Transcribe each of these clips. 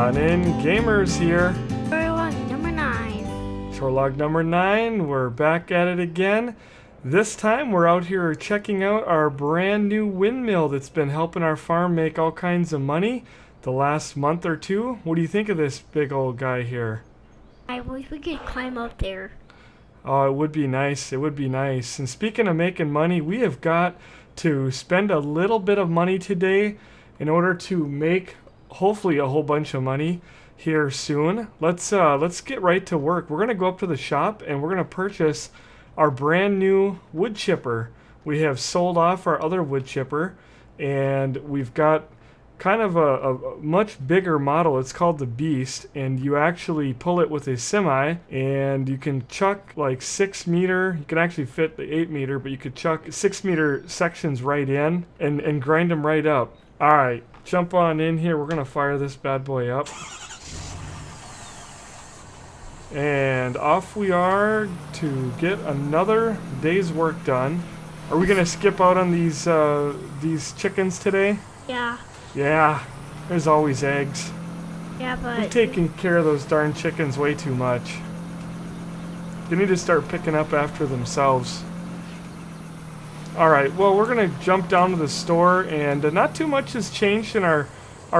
GunninGamerz here. Chore Log number 9. Chore Log number 9. We're back at it again. This time we're out here checking out our brand new windmill that's been helping our farm make all kinds of money the last month or two. What do you think of this big old guy here? I wish we could climb up there. Oh, it would be nice. It would be nice. And speaking of making money, we have got to spend a little bit of money today in order to make hopefully a whole bunch of money here soon. Let's get right to work. We're gonna go up to the shop and we're gonna purchase our brand new wood chipper. We have sold off our other wood chipper and we've got kind of a much bigger model. It's called the Beast, and you actually pull it with a semi and you can chuck like 6 meter, you can actually fit the 8 meter, but you could chuck 6 meter sections right in and grind them right up. Alright, jump on in here. We're gonna fire this bad boy up. And off we are to get another day's work done. Are we gonna skip out on these chickens today? Yeah. Yeah, there's always eggs. Yeah, but We've taken care of those darn chickens way too much. They need to start picking up after themselves. Alright, well, we're going to jump down to the store, and not too much has changed in our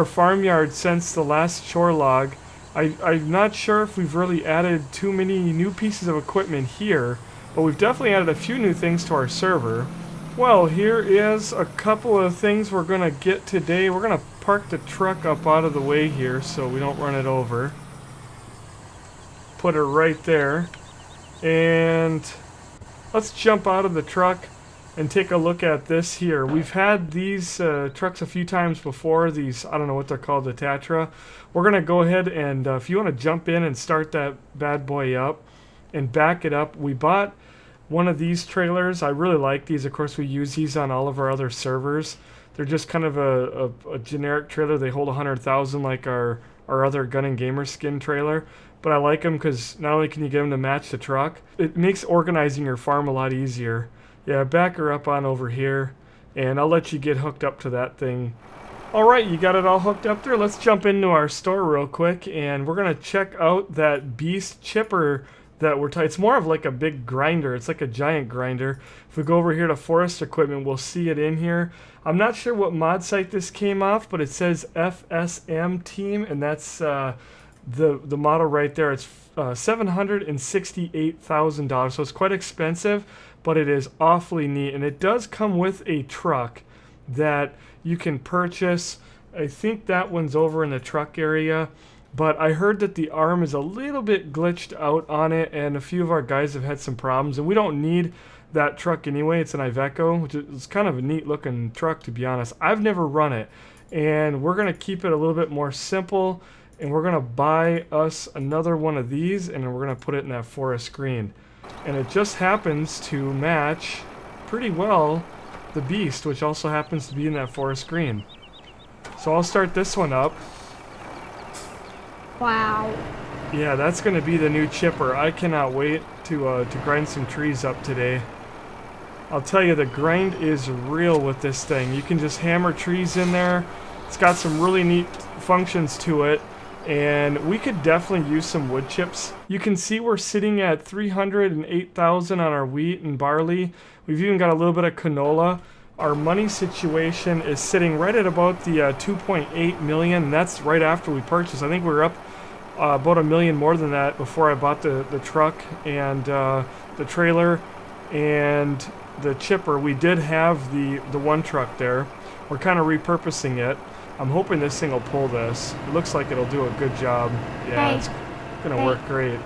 farmyard since the last Chore Log. I'm not sure if we've really added too many new pieces of equipment here, but we've definitely added a few new things to our server. Well, here is a couple of things we're going to get today. We're going to park the truck up out of the way here so we don't run it over. Put it right there. And let's jump out of the truck and take a look at this here. We've had these trucks a few times before. These, I don't know what they're called, the Tatra. We're going to go ahead and if you want to jump in and start that bad boy up and back it up. We bought one of these trailers. I really like these. Of course, we use these on all of our other servers. They're just kind of a generic trailer. They hold 100,000 like our other GunninGamerz skin trailer. But I like them because not only can you get them to match the truck, it makes organizing your farm a lot easier. Yeah, back her up on over here, and I'll let you get hooked up to that thing. Alright, you got it all hooked up there. Let's jump into our store real quick, and we're going to check out that Beast chipper that it's more of like a big grinder. It's like a giant grinder. If we go over here to forest equipment, we'll see it in here. I'm not sure what mod site this came off, but it says FSM Team, and that's the model right there. It's $768,000, so it's quite expensive, but it is awfully neat, and it does come with a truck that you can purchase. I think that one's over in the truck area. But I heard that the arm is a little bit glitched out on it, and a few of our guys have had some problems, and we don't need that truck anyway. It's an Iveco, which is kind of a neat looking truck, to be honest. I've never run it, and we're going to keep it a little bit more simple, and we're going to buy us another one of these, and we're going to put it in that forest green. And it just happens to match pretty well the Beast, which also happens to be in that forest green. So I'll start this one up. wow. Yeah, that's going to be the new chipper. I cannot wait to grind some trees up today. I'll tell you, the grind is real with this thing. You can just hammer trees in there. It's got some really neat functions to it, and we could definitely use some wood chips. You can see we're sitting at 308,000 on our wheat and barley. We've even got a little bit of canola. Our money situation is sitting right at about the 2.8 million, and that's right after we purchased. I think we were up about $1 million more than that before I bought the truck and the trailer and the chipper. We did have the one truck there. We're kind of repurposing it. I'm hoping this thing will pull this. It looks like it'll do a good job. Yeah, Hey. it's gonna work great.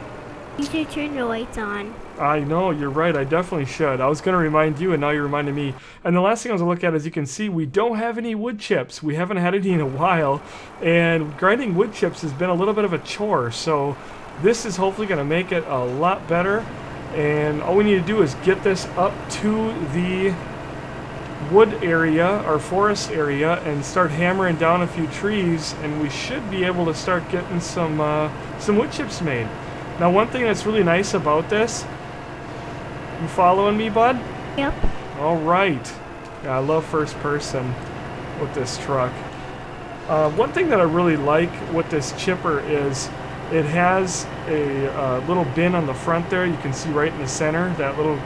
You should turn the lights on. I know, you're right, I definitely should. I was going to remind you, and now you're reminding me. And the last thing I was going to look at, as you can see, we don't have any wood chips. We haven't had any in a while, and grinding wood chips has been a little bit of a chore, so this is hopefully going to make it a lot better. And all we need to do is get this up to the wood area, or forest area, and start hammering down a few trees, and we should be able to start getting some wood chips made. Now, one thing that's really nice about this, you following me, bud? Yep. All right. Yeah, I love first person with this truck. One thing that I really like with this chipper is it has a little bin on the front there. You can see right in the center that little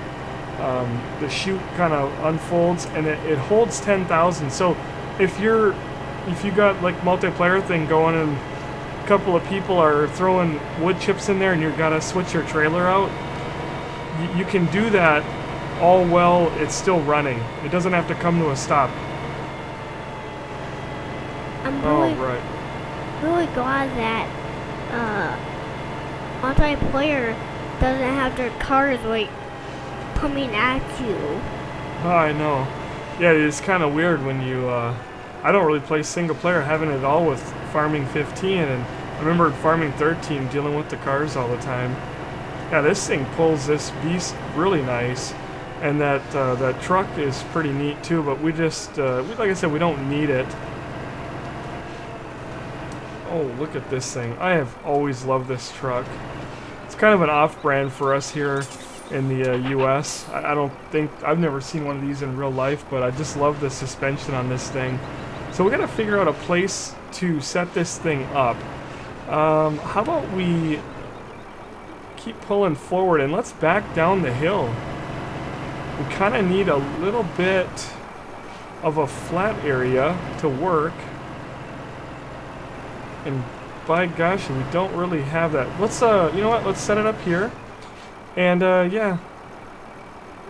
the chute kind of unfolds, and it holds 10,000. So if you got like multiplayer thing going and a couple of people are throwing wood chips in there and you gotta switch your trailer out, you can do that all while it's still running. It doesn't have to come to a stop. I'm really, right. really glad that multiplayer doesn't have their cars like coming at you. Oh, I know. Yeah, it's kind of weird when you. I don't really play single player, having it all with Farming 15, and I remember Farming 13 dealing with the cars all the time. Yeah, this thing pulls this beast really nice, and that truck is pretty neat too. But we just, like I said, we don't need it. Oh, look at this thing! I have always loved this truck. It's kind of an off-brand for us here in the U.S. I don't think I've never seen one of these in real life, but I just love the suspension on this thing. So we got to figure out a place to set this thing up. How about we keep pulling forward and let's back down the hill. We kind of need a little bit of a flat area to work, and by gosh, we don't really have that. Let's you know what? Let's set it up here. And, yeah.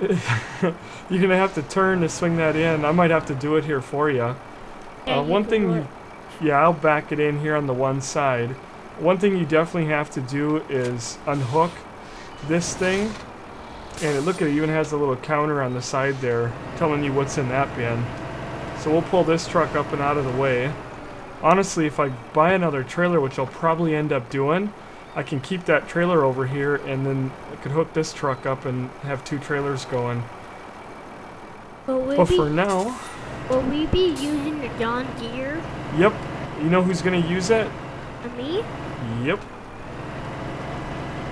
You're gonna have to turn to swing that in. I might have to do it here for you. One thing yeah, I'll back it in here on the one side. One thing you definitely have to do is unhook this thing. And look at it, even has a little counter on the side there telling you what's in that bin. So we'll pull this truck up and out of the way. Honestly, if I buy another trailer, which I'll probably end up doing, I can keep that trailer over here, and then I could hook this truck up and have two trailers going. But for now... Will we be using the John Deere? Yep. You know who's going to use it? Me? Yep.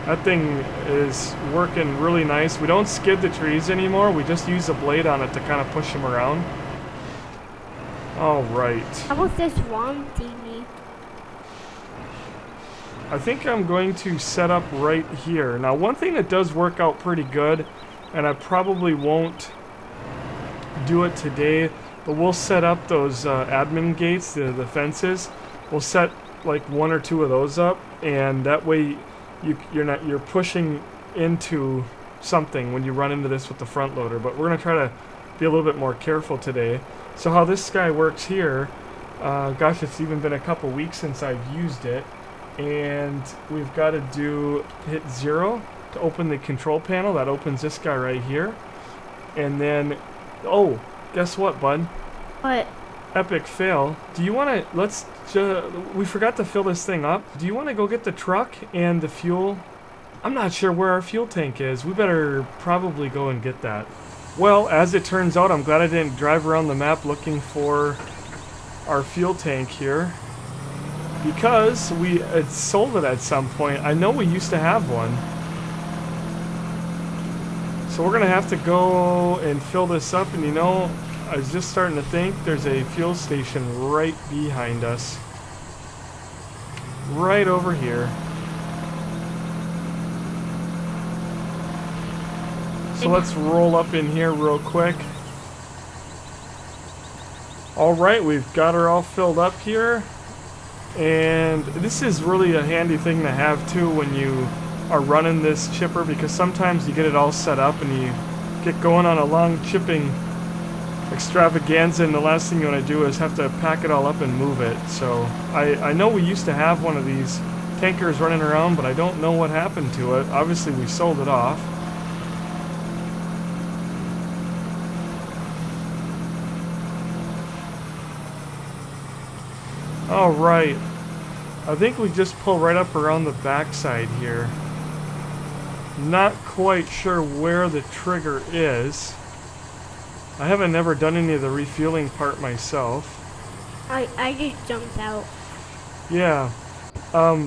That thing is working really nice. We don't skid the trees anymore. We just use a blade on it to kind of push them around. Alright. How about this one thingy? I think I'm going to set up right here. Now, one thing that does work out pretty good, and I probably won't do it today, but we'll set up those admin gates, the fences. We'll set like one or two of those up, and that way you're pushing into something when you run into this with the front loader. But we're gonna try to be a little bit more careful today. So how this guy works here, gosh, it's even been a couple weeks since I've used it. And we've got to hit 0 to open the control panel. That opens this guy right here. And then, oh, guess what, bud? What? Epic fail. Do you want to, we forgot to fill this thing up. Do you want to go get the truck and the fuel? I'm not sure where our fuel tank is. We better probably go and get that. Well, as it turns out, I'm glad I didn't drive around the map looking for our fuel tank here, because we had sold it at some point. I know we used to have one. So we're gonna have to go and fill this up, and you know, I was just starting to think there's a fuel station right behind us. Right over here. So let's roll up in here real quick. Alright, we've got her all filled up here. And this is really a handy thing to have too when you are running this chipper, because sometimes you get it all set up and you get going on a long chipping extravaganza, and the last thing you want to do is have to pack it all up and move it. So I know we used to have one of these tankers running around, but I don't know what happened to it. Obviously we sold it off. Alright, I think we just pull right up around the backside here. Not quite sure where the trigger is. I haven't never done any of the refueling part myself. I just jumped out. Yeah.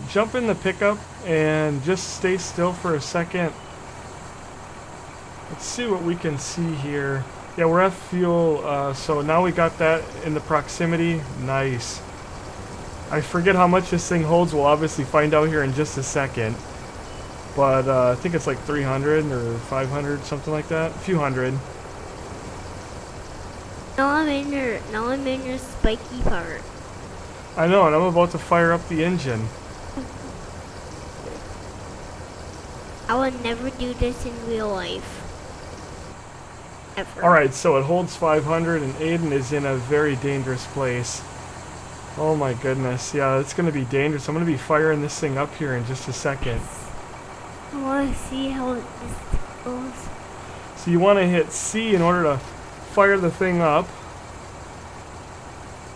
Jump in the pickup and just stay still for a second. Let's see what we can see here. Yeah, we're at fuel, so now we got that in the proximity. Nice. I forget how much this thing holds. We'll obviously find out here in just a second. But I think it's like 300 or 500, something like that. A few hundred. Now I'm in your spiky part. I know, and I'm about to fire up the engine. I would never do this in real life. Ever. Alright, so it holds 500 and Aiden is in a very dangerous place. Oh my goodness, yeah, it's going to be dangerous. I'm going to be firing this thing up here in just a second. I want to see how this goes. So you want to hit C in order to fire the thing up.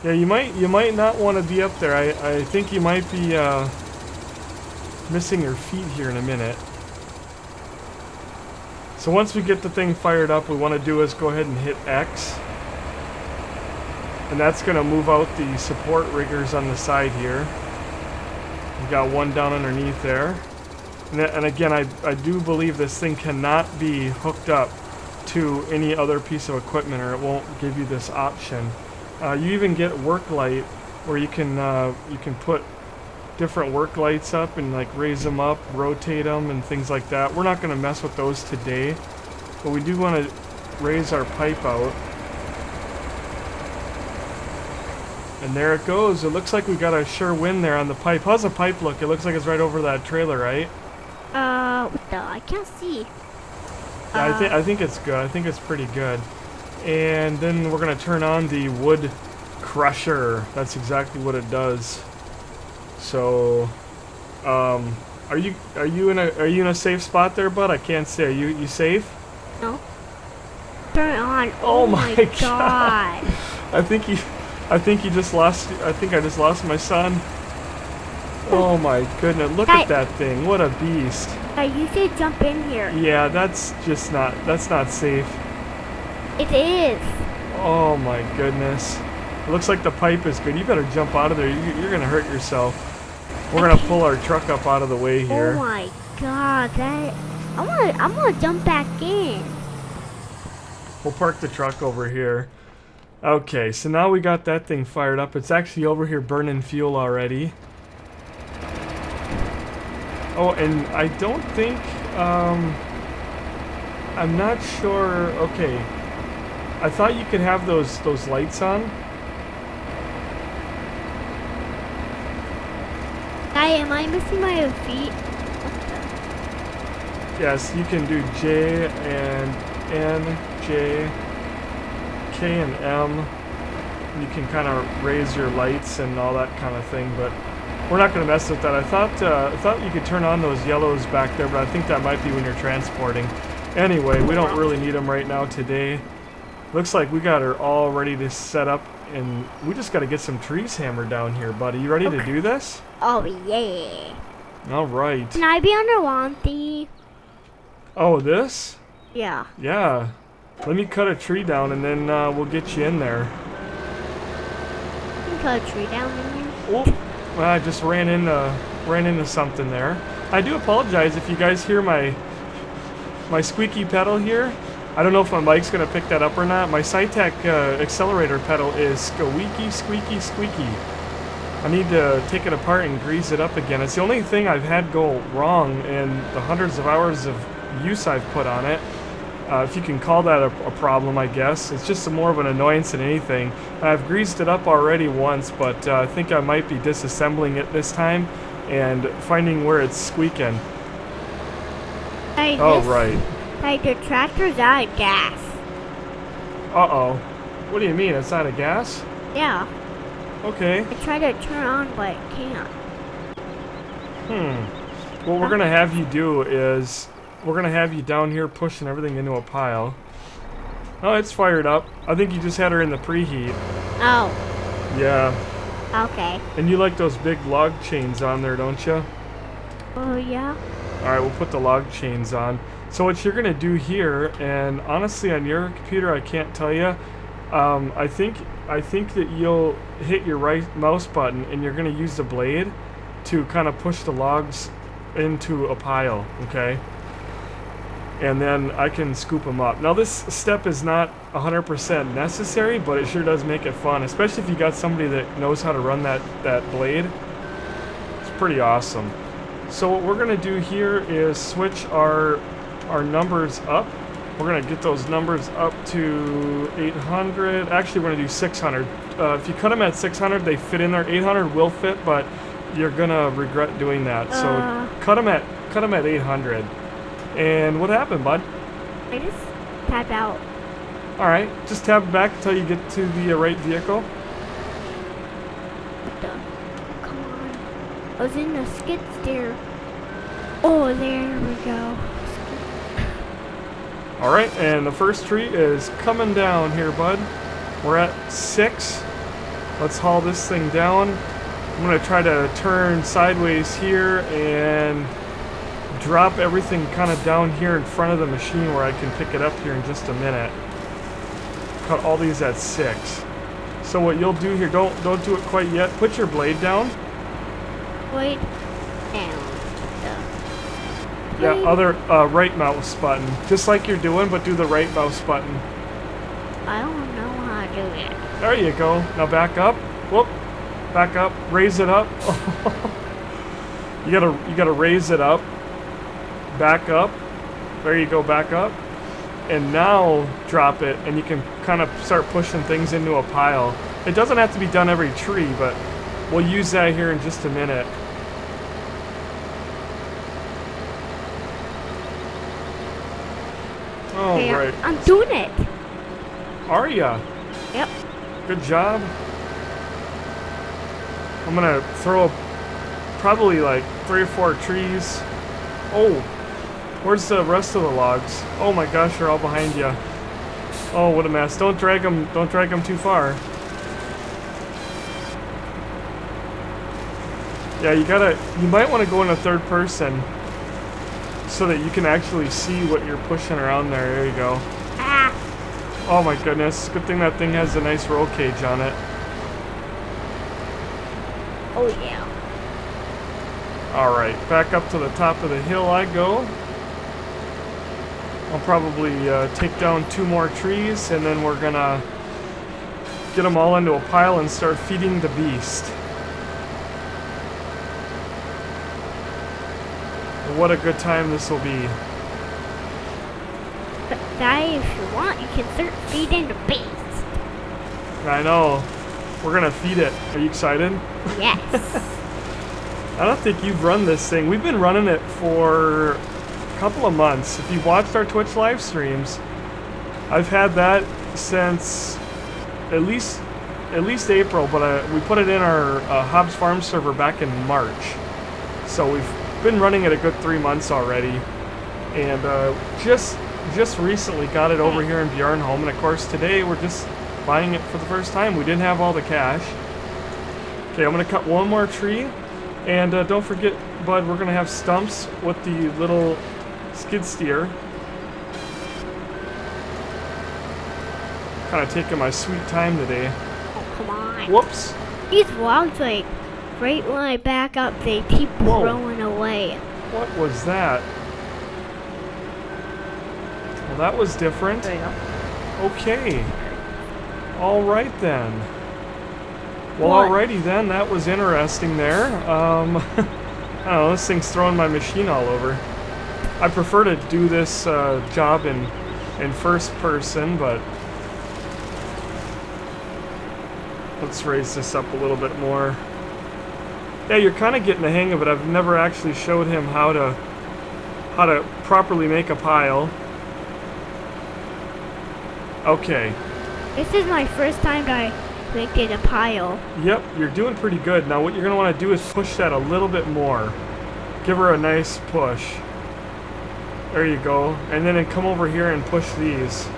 Yeah, you might not want to be up there. I think you might be missing your feet here in a minute. So once we get the thing fired up, what we want to do is go ahead and hit X. And that's going to move out the support riggers on the side here. We got one down underneath there. And again, I do believe this thing cannot be hooked up to any other piece of equipment or it won't give you this option. You even get work light where you can put different work lights up and like raise them up, rotate them and things like that. We're not going to mess with those today, but we do want to raise our pipe out. And there it goes. It looks like we got a sure win there on the pipe. How's the pipe look? It looks like it's right over that trailer, right? What the? I can't see. Yeah, I think it's good. I think it's pretty good. And then we're gonna turn on the wood crusher. That's exactly what it does. So, are you in a safe spot there, bud? I can't see. Are you safe? No. Turn it on. Oh my God. I think you just lost. I think I just lost my son. Oh my goodness! Look at that thing. What a beast. You should jump in here. Yeah, that's not safe. It is. Oh my goodness. It looks like the pipe is good. You better jump out of there. You're gonna hurt yourself. We're gonna pull our truck up out of the way here. Oh my God, I'm gonna jump back in. We'll park the truck over here. Okay, so now we got that thing fired up. It's actually over here burning fuel already. Oh, and I don't think, I'm not sure. Okay, I thought you could have those lights on. Am I missing my feet? Yes, you can do J and N, J, K and M. You can kind of raise your lights and all that kind of thing, but we're not going to mess with that. I thought you could turn on those yellows back there, but I think that might be when you're transporting. Anyway, we don't really need them right now today. Looks like we got her all ready to set up, and we just got to get some trees hammered down here, buddy. You ready to do this? Oh, yeah. All right. Can I be on the lawn thingy? Oh, this? Yeah. Yeah. Let me cut a tree down, and then we'll get you in there. You can cut a tree down in here. Oh, well, I just ran into something there. I do apologize if you guys hear my squeaky pedal here. I don't know if my mic's going to pick that up or not. My Cytec accelerator pedal is squeaky, squeaky, squeaky. I need to take it apart and grease it up again. It's the only thing I've had go wrong in the hundreds of hours of use I've put on it. If you can call that a problem, I guess. It's just more of an annoyance than anything. I've greased it up already once, but I think I might be disassembling it this time and finding where it's squeaking. Hey, right. Hey, the tractor's out of gas. Uh-oh. What do you mean? It's out of gas? Yeah. Okay. I tried to turn on, but it can't. What we're going to have you do is we're going to have you down here pushing everything into a pile. Oh, it's fired up. I think you just had her in the preheat. Oh. Yeah. Okay. And you like those big log chains on there, don't you? Oh, yeah. Alright, we'll put the log chains on. So what you're going to do here, and honestly on your computer I can't tell you, I think that you'll hit your right mouse button and you're going to use the blade to kind of push the logs into a pile, okay? and then I can scoop them up. Now this step is not 100% necessary, but it sure does make it fun, especially if you got somebody that knows how to run that blade. It's pretty awesome. So what we're gonna do here is switch our numbers up. We're gonna get those numbers up to 800. Actually, we're gonna do 600. If you cut them at 600, they fit in there. 800 will fit, but you're gonna regret doing that. So cut them at 800. And what happened, bud? I just tapped out. All right, just tap back until you get to the right vehicle. What the? Come on. I was in the skid steer. Oh, there we go. All right, and the first tree is coming down here, bud. We're at 6. Let's haul this thing down. I'm gonna try to turn sideways here and drop everything kind of down here in front of the machine where I can pick it up here in just a minute. Cut all these at 6. So what you'll do here, don't do it quite yet. Put your blade down. Blade down. Yeah, other right mouse button. Just like you're doing, but do the right mouse button. I don't know how to do it. There you go. Now back up. Whoop. Back up. Raise it up. You gotta raise it up. Back up. There you go, back up. And now drop it, and you can kind of start pushing things into a pile. It doesn't have to be done every tree, but we'll use that here in just a minute. All Okay, right. I'm doing it. Are ya? Yep. Good job. I'm gonna throw probably like 3 or 4 trees. Oh, where's the rest of the logs? Oh my gosh, they're all behind you. Oh, what a mess. Don't drag them too far. Yeah, you might want to go in a third person so that you can actually see what you're pushing around there. There you go. Ah. Oh my goodness. Good thing that thing has a nice roll cage on it. Oh yeah. Alright, back up to the top of the hill I go. I'll probably take down 2 more trees, and then we're gonna get them all into a pile and start feeding the beast. What a good time this will be. But Daddy, if you want, you can start feeding the beast. I know. We're gonna feed it. Are you excited? Yes. I don't think you've run this thing. We've been running it for a couple of months. If you've watched our Twitch live streams, I've had that since at least April, but we put it in our Hobbs Farm server back in March. So we've been running it a good 3 months already, and just recently got it over here in Bjarnholm, and of course today we're just buying it for the first time. We didn't have all the cash. Okay, I'm gonna cut 1 more tree. And don't forget, bud, we're going to have stumps with the little skid steer. Kind of taking my sweet time today. Oh, come on. Whoops. These logs, like, right when I back up, they keep Whoa. growing away. What was that? Well, that was different. There you go. Okay. All right then. Well, What? alrighty then. That was interesting there. I don't know. This thing's throwing my machine all over. I prefer to do this job in first person, but let's raise this up a little bit more. Yeah, you're kind of getting the hang of it. I've never actually showed him how to properly make a pile. Okay. This is my first time that I making a pile. Yep, you're doing pretty good. Now what you're going to want to do is push that a little bit more. Give her a nice push. There you go. And then come over here and push these.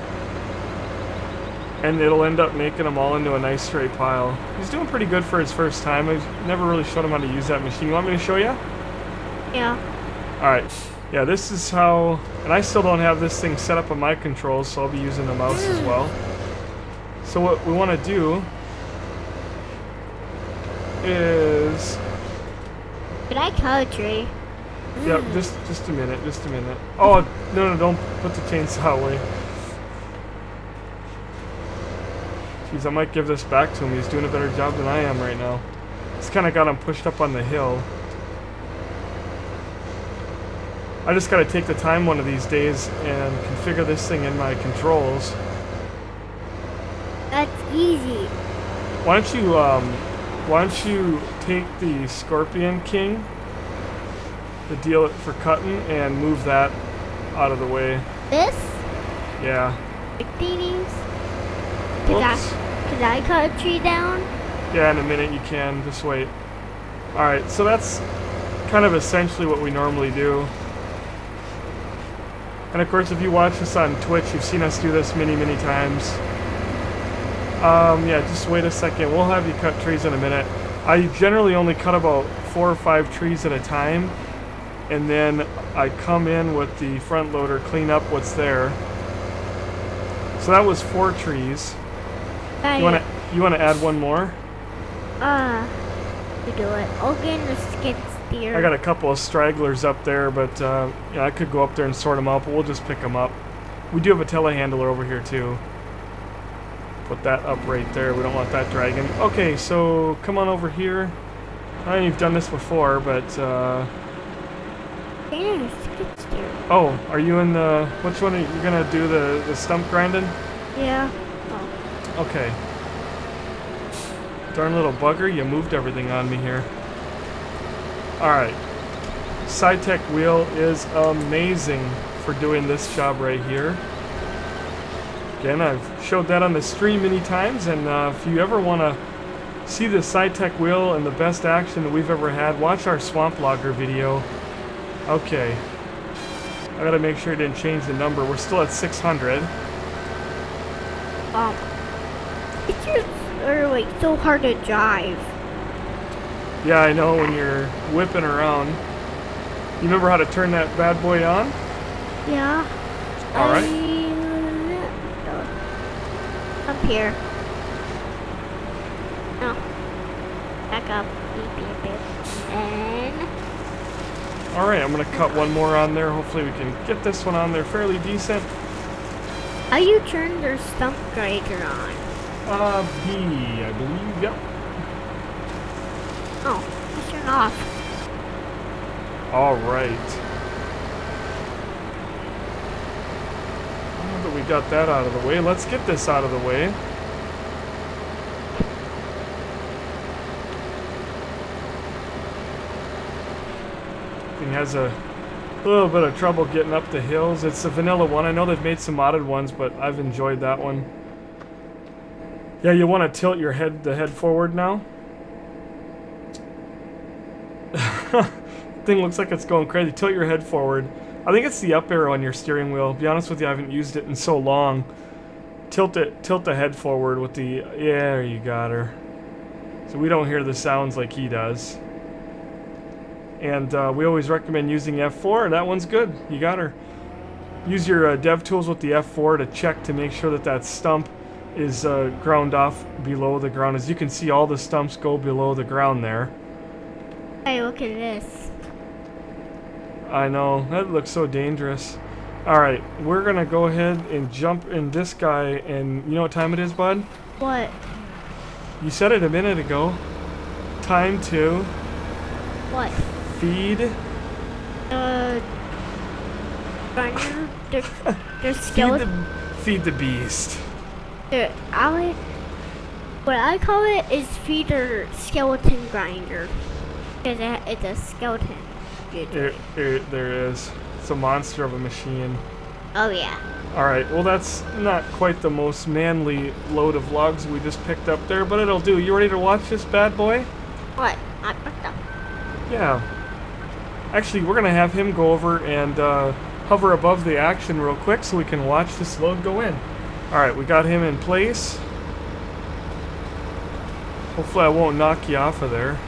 And it'll end up making them all into a nice straight pile. He's doing pretty good for his first time. I've never really showed him how to use that machine. You want me to show you? Yeah. Alright. Yeah, this is how... And I still don't have this thing set up on my controls, so I'll be using the mouse as well. So what we want to do is... Did I cut a tree? Yep, just a minute, just a minute. Oh, no, don't put the chainsaw away. Jeez, I might give this back to him. He's doing a better job than I am right now. It's kind of got him pushed up on the hill. I just got to take the time one of these days and configure this thing in my controls. That's easy. Why don't you take the Scorpion King, the deal it for cutting, and move that out of the way. This? Yeah. Can I cut a tree down? Yeah, in a minute you can. Just wait. Alright, so that's kind of essentially what we normally do. And of course, if you watch us on Twitch, you've seen us do this many, many times. Yeah, just wait a second. We'll have you cut trees in a minute. I generally only cut about 4 or 5 trees at a time. And then I come in with the front loader, clean up what's there. So that was 4 trees. You wanna add one more? You do it. I'll get in the skid steer. I got a couple of stragglers up there, but yeah, I could go up there and sort them out, but we'll just pick them up. We do have a telehandler over here too. Put that up right there. We don't want that dragging. Okay, so come on over here. I know you've done this before, but Skid steer. oh, are you in the? Which one are you gonna do? The stump grinding? Yeah. Okay. Darn little bugger, you moved everything on me here. Alright. SciTech wheel is amazing for doing this job right here. Again, I've showed that on the stream many times, and if you ever want to see the SciTech wheel and the best action that we've ever had, watch our Swamp Logger video. Okay. I gotta make sure I didn't change the number. We're still at 600. It's just so hard to drive. Yeah, I know, when you're whipping around. You remember how to turn that bad boy on? Yeah. Alright. Up here. No. Back up. Beep, beep, beep. And... Alright, I'm going to cut one more on there. Hopefully we can get this one on there fairly decent. How you turn their stump grinder on? B, I believe. Yep. Oh, let's turn off. Alright. Now that we got that out of the way, let's get this out of the way. Thing has a little bit of trouble getting up the hills. It's a vanilla one. I know they've made some modded ones, but I've enjoyed that one. Yeah, you want to tilt your the head forward now. Thing looks like it's going crazy. Tilt your head forward. I think it's the up arrow on your steering wheel. To be honest with you, I haven't used it in so long. Tilt the head forward with the... Yeah, there you got her. So we don't hear the sounds like he does. And we always recommend using F4. That one's good. You got her. Use your dev tools with the F4 to check to make sure that that stump is ground off below the ground. As you can see, all the stumps go below the ground there. Hey, look at this. I know. That looks so dangerous. Alright, we're going to go ahead and jump in this guy. And you know what time it is, bud? What? You said it a minute ago. Time to... What? Feed... Their skeleton. Feed the beast. What I call it is feed their skeleton grinder. Because it's a skeleton. There is. It's a monster of a machine. Oh yeah. Alright, well that's not quite the most manly load of logs we just picked up there, but it'll do. You ready to watch this bad boy? What? I picked up. Yeah. Actually, we're going to have him go over and hover above the action real quick so we can watch this load go in. Alright, we got him in place. Hopefully I won't knock you off of there.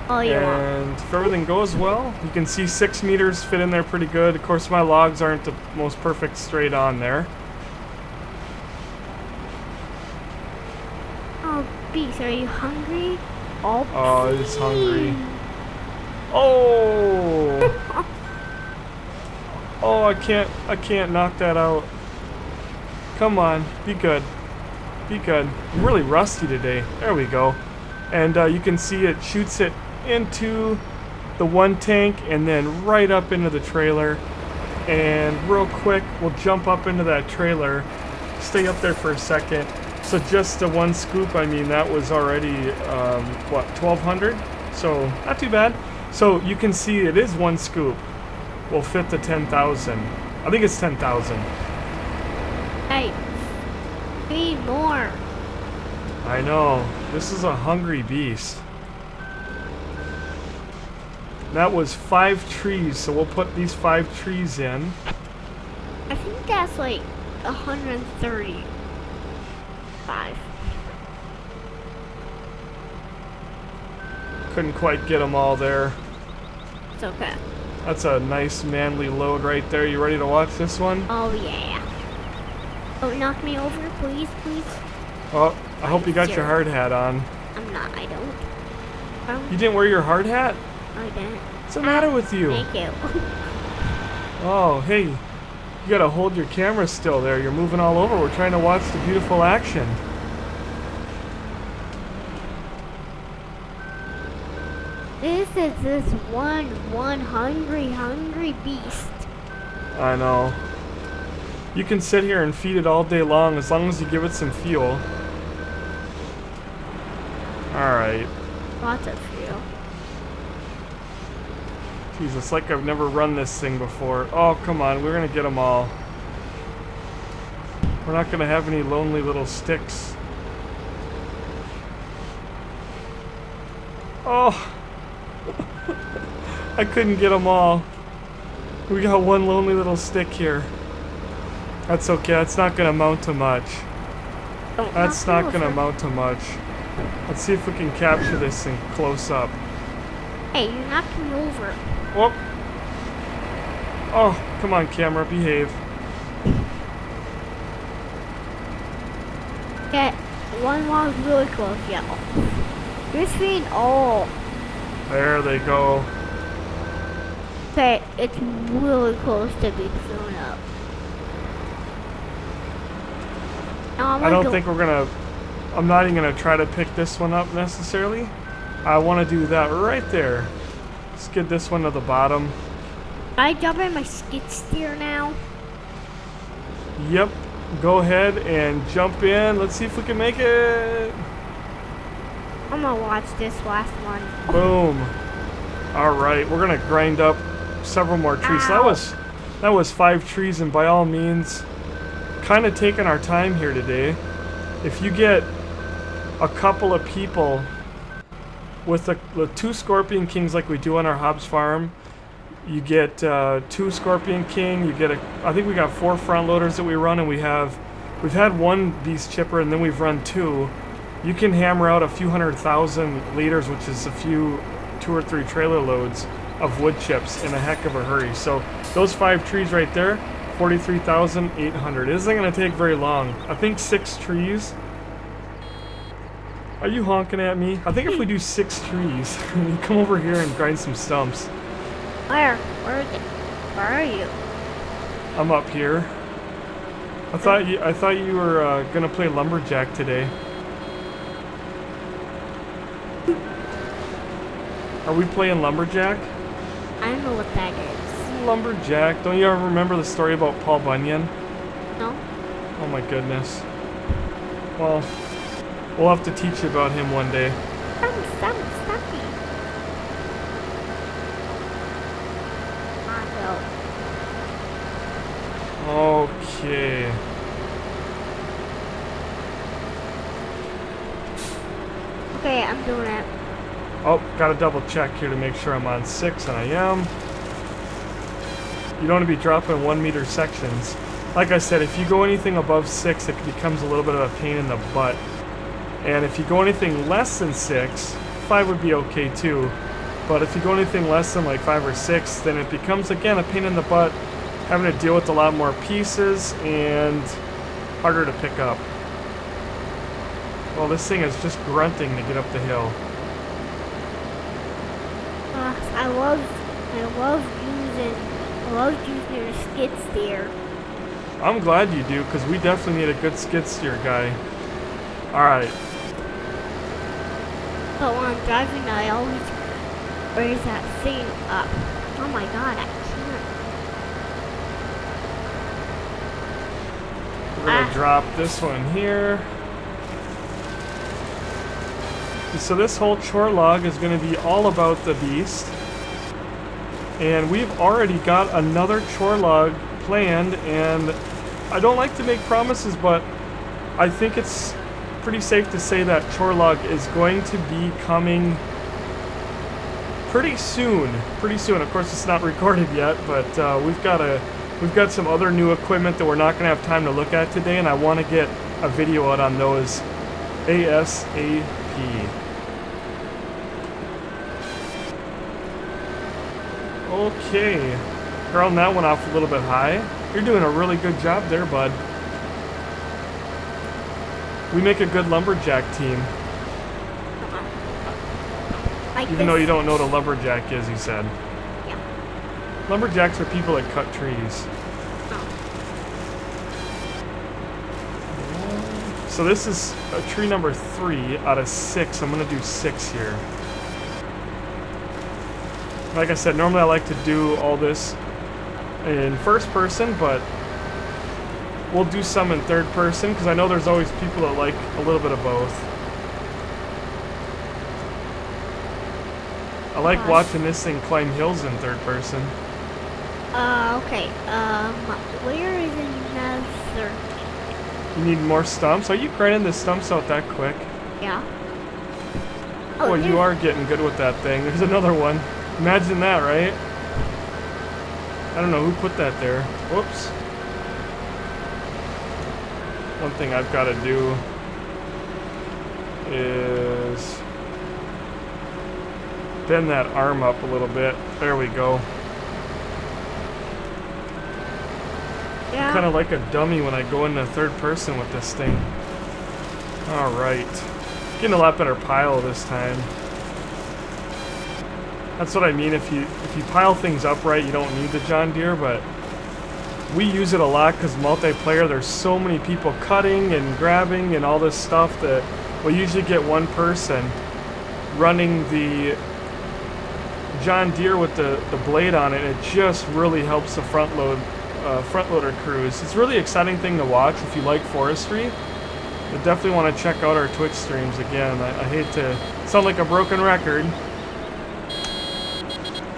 Oh, you won't. And if everything goes well, you can see 6 meters fit in there pretty good. Of course, my logs aren't the most perfect straight on there. Oh, Beast, are you hungry? Oh, he's hungry. Oh! Oh, I can't knock that out. Come on, be good. Be good. I'm really rusty today. There we go. And you can see it shoots it into the one tank and then right up into the trailer. And real quick, we'll jump up into that trailer. Stay up there for a second. So just the one scoop, I mean, that was already, what, 1,200? So not too bad. So you can see it is one scoop. Will fit the 10,000. I think it's 10,000. Hey, feed more. I know. This is a hungry beast. That was 5 trees, so we'll put these 5 trees in. I think that's like 135. Couldn't quite get them all there. It's okay. That's a nice manly load right there. You ready to watch this one? Oh yeah. Don't knock me over, please, please. Oh, I hope you got your hard hat on. I'm not, I don't. You didn't wear your hard hat? I didn't. What's the matter with you? Thank you. Oh, hey. You gotta hold your camera still there. You're moving all over. We're trying to watch the beautiful action. This is this one hungry beast. I know. You can sit here and feed it all day long as you give it some fuel. Alright. Lots of fuel. Jeez, it's like I've never run this thing before. Oh, come on. We're gonna get them all. We're not gonna have any lonely little sticks. Oh! I couldn't get them all. We got one lonely little stick here. That's okay. That's not gonna amount to much. That's not gonna amount to much. Let's see if we can capture this thing close up. Hey, you're knocking me over. Whoop. Oh, come on, camera, behave. Get one log really close, yeah. You're seeing all. There they go. Okay, it's really close to be thrown up. Now I don't think we're gonna... I'm not even gonna try to pick this one up necessarily. I want to do that right there. Let's get this one to the bottom. I jump in my skid steer now. Yep. Go ahead and jump in. Let's see if we can make it. I'm gonna watch this last one. Boom. All right, we're gonna grind up several more trees. So that was 5 trees, and by all means, kind of taking our time here today. If you get a couple of people with the 2 Scorpion Kings like we do on our Hobbs farm, you get 2 Scorpion King. You get I think we got 4 front loaders that we run, and we've had 1 beast chipper, and then we've run 2. You can hammer out a few 100,000 liters, which is a few 2 or 3 trailer loads of wood chips in a heck of a hurry. So those 5 trees right there, 43,800. It isn't going to take very long. I think 6 trees. Are you honking at me? I think if we do 6 trees, you come over here and grind some stumps. Where? Where is it? Where are you? I'm up here. I thought you were gonna play lumberjack today. Are we playing lumberjack? I don't know what that is. Lumberjack. Don't you ever remember the story about Paul Bunyan? No? Oh my goodness. Well, we'll have to teach you about him one day. Stop me. Okay. Okay, I'm doing it. Oh, gotta double check here to make sure I'm on 6, and I am. You don't want to be dropping 1 meter sections. Like I said, if you go anything above 6, it becomes a little bit of a pain in the butt. And if you go anything less than 6, 5 would be okay too. But if you go anything less than like 5 or 6, then it becomes, again, a pain in the butt, having to deal with a lot more pieces and harder to pick up. Well, this thing is just grunting to get up the hill. I love using your skid steer. I'm glad you do, because we definitely need a good skid steer guy. Alright. But when I'm driving, I always raise that thing up. Oh my god, I can't. We're gonna drop this one here. So this whole chore log is gonna be all about the beast. And we've already got another chore log planned, and I don't like to make promises, but I think it's pretty safe to say that chore log is going to be coming pretty soon. Of course, it's not recorded yet, but we've got some other new equipment that we're not going to have time to look at today, and I want to get a video out on those ASAP. Okay, throwing that one off a little bit high. You're doing a really good job there, bud. We make a good lumberjack team. Like Even though you don't know what a lumberjack is, he said. Yeah. Lumberjacks are people that cut trees. Oh. So this is tree number 3 out of 6. I'm going to do 6 here. Like I said, normally I like to do all this in first person, but we'll do some in third person, because I know there's always people that like a little bit of both. I like watching this thing climb hills in third person. Okay. Where is another? You need more stumps? Are you grinding the stumps out that quick? Yeah. Oh, you are getting good with that thing. There's another one. Imagine that, right? I don't know who put that there. Whoops. One thing I've got to do is bend that arm up a little bit. There we go. Yeah. Kind of like a dummy when I go into third person with this thing. Alright. Getting a lot better pile this time. That's what I mean. If you pile things up right, you don't need the John Deere, but we use it a lot because multiplayer, there's so many people cutting and grabbing and all this stuff that we'll usually get one person running the John Deere with the blade on it. It just really helps the front loader crews. It's a really exciting thing to watch if you like forestry. You definitely want to check out our Twitch streams again. I hate to sound like a broken record.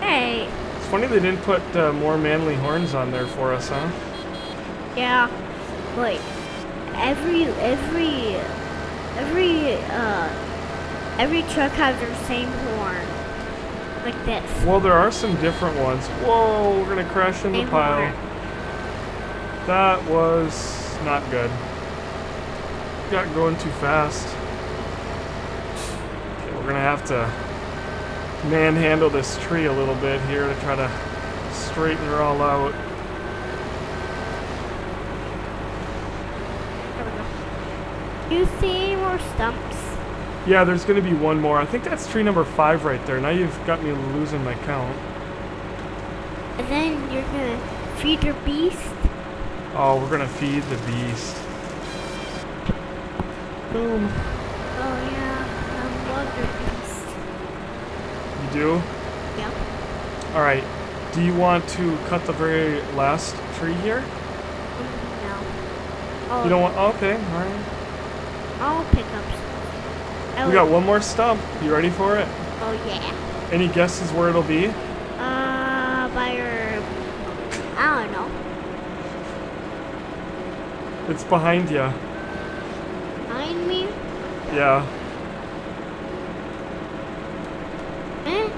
Hey. It's funny they didn't put more manly horns on there for us, huh? Yeah. Like every truck has their same horn. Like this. Well, there are some different ones. Whoa, we're gonna crash in the pile. That was not good. Got going too fast. Okay, we're gonna have to manhandle this tree a little bit here to try to straighten her all out. Do you see any more stumps? Yeah, there's gonna be one more. I think that's tree number 5 right there. Now you've got me losing my count. And then you're gonna feed your beast? Oh, we're gonna feed the beast. Boom. Oh yeah, I love your beast. You do? Yep. Alright. Do you want to cut the very last tree here? No. Oh, You don't want... Okay, alright. I'll pick up stuff. We got one more stump. You ready for it? Oh yeah. Any guesses where it'll be? By your... I don't know. It's behind you. Behind me? Yeah. Eh?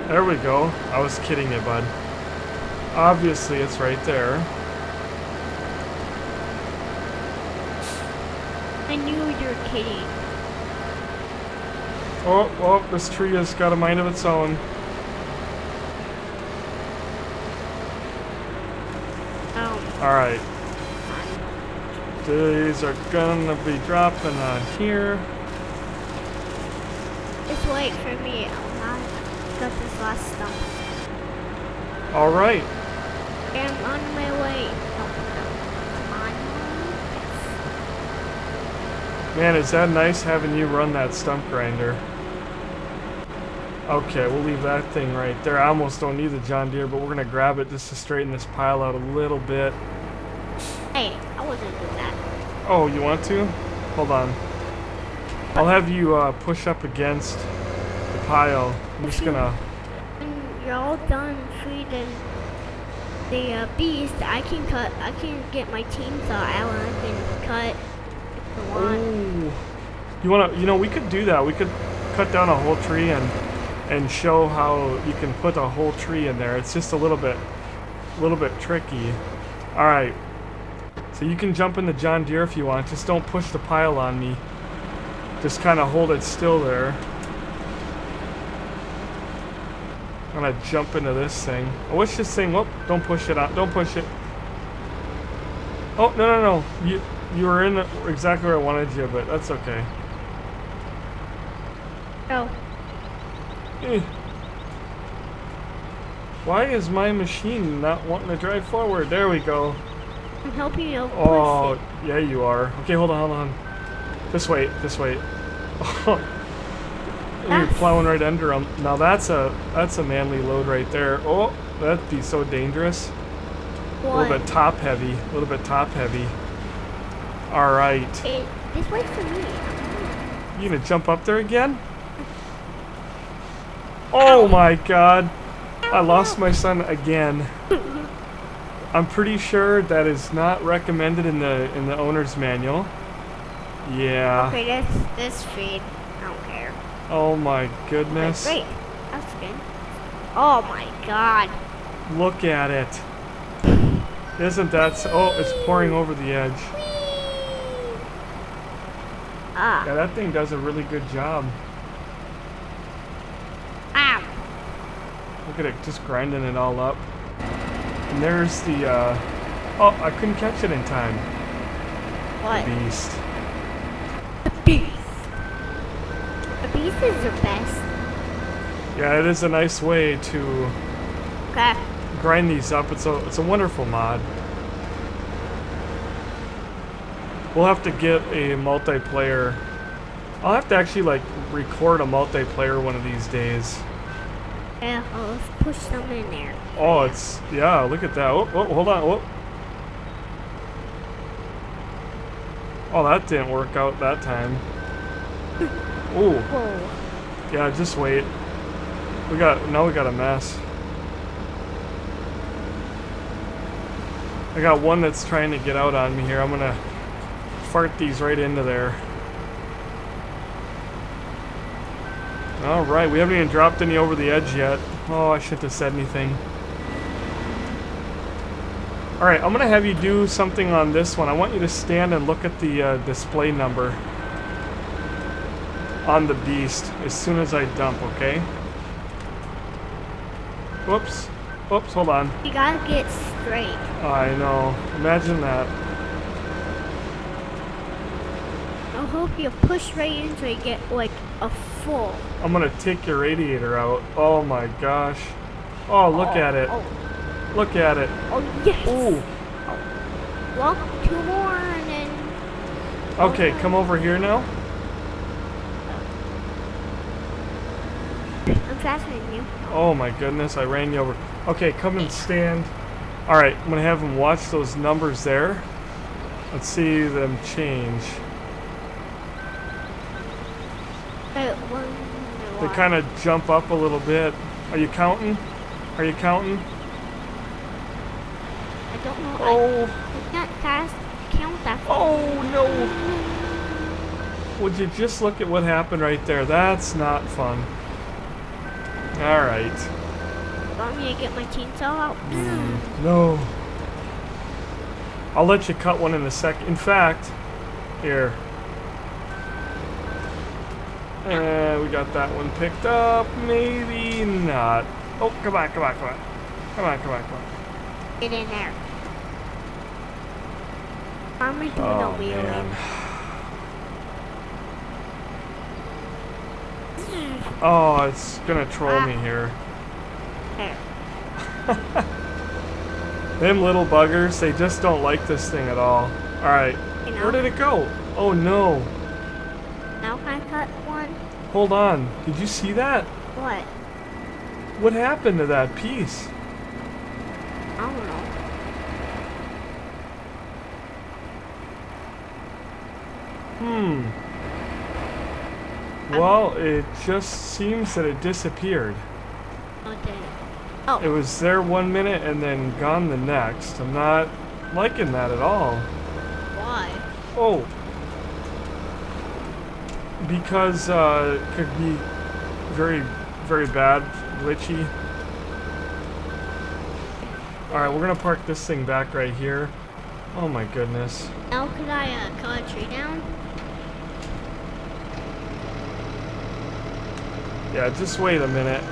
There we go. I was kidding you, bud. Obviously, it's right there. I knew you were kidding. Oh, this tree has got a mind of its own. Oh. Alright. These are gonna be dropping on here. Just wait for me. I'll got this last stump. All right. I'm on my way. Oh, come on. Man, is that nice having you run that stump grinder? Okay, we'll leave that thing right there. I almost don't need the John Deere, but we're gonna grab it just to straighten this pile out a little bit. Hey, I wasn't doing that. Oh, you want to? Hold on. I'll have you push up against the pile. I'm just gonna... When you're all done feeding the beast, I can get my chainsaw out and I can cut if you want. Ooh. You wanna... You know, we could do that. We could cut down a whole tree and show how you can put a whole tree in there. It's just a little bit tricky. All right. So you can jump in the John Deere if you want. Just don't push the pile on me. Just kind of hold it still there. I'm gonna jump into this thing. I wish this thing. Whoop! Don't push it out. Don't push it. Oh no! You were in exactly where I wanted you, but that's okay. Oh. Why is my machine not wanting to drive forward? There we go. I'm helping you push Oh, it. yeah, you are. Okay, hold on. Just wait. You're plowing right under them. Now that's a manly load right there. Oh, that'd be so dangerous. What? A little bit top heavy. All right. This way for me. You gonna jump up there again? Oh my God! I lost my son again. I'm pretty sure that is not recommended in the owner's manual. Yeah. Okay, this feed. I don't care. Oh my goodness. Wait, that's good. Oh my God. Look at it. Isn't that so? Oh, it's pouring over the edge. Ah. Yeah, that thing does a really good job. Ow. Look at it, just grinding it all up. And there's the, oh, I couldn't catch it in time. What? The beast. The beast. The beast is the best. Yeah, it is a nice way to grind these up. It's a wonderful mod. We'll have to get a multiplayer. I'll have to actually like record a multiplayer one of these days. Yeah, I'll push them in there. Oh, it's, yeah, look at that. Oh, hold on. Oh, that didn't work out that time. Ooh. Whoa. Yeah, just wait. Now we got a mess. I got one that's trying to get out on me here. I'm gonna fart these right into there. Alright, we haven't even dropped any over the edge yet. Oh, I shouldn't have said anything. Alright, I'm gonna have you do something on this one. I want you to stand and look at the display number on the beast as soon as I dump, okay? Whoops, hold on. You gotta get straight. I know. Imagine that. I hope you push right into it, get like a full. I'm gonna take your radiator out. Oh my gosh. Oh, look at it. Oh. Look at it. Oh, yes. Ooh. Well, 2 more and then... Okay, come over here now. I'm faster than you. Oh my goodness, I ran you over. Okay, come and stand. Alright, I'm gonna have him watch those numbers there. Let's see them change. They kind of jump up a little bit. Are you counting? I don't know. Oh. I can't count that. Oh no. Would you just look at what happened right there? That's not fun. Alright. Want me to get my chainsaw out? No. I'll let you cut one in a sec. In fact, here. We got that one picked up. Maybe not. Oh, come on. Come on. Get in there. Farmers doing Oh a wheelie. man. Oh, it's gonna troll me here. There. Them little buggers, they just don't like this thing at all. Alright, You know? where did it go? Oh no. Now can I cut one? Hold on. Did you see that? What? What happened to that piece? I don't know. Well, it just seems that it disappeared. Oh, did it? Oh. It was there 1 minute and then gone the next. I'm not liking that at all. Why? Oh. Because it could be very, very bad, glitchy. Alright, we're gonna park this thing back right here. Oh my goodness. Now could I cut a tree down? Yeah, just wait a minute.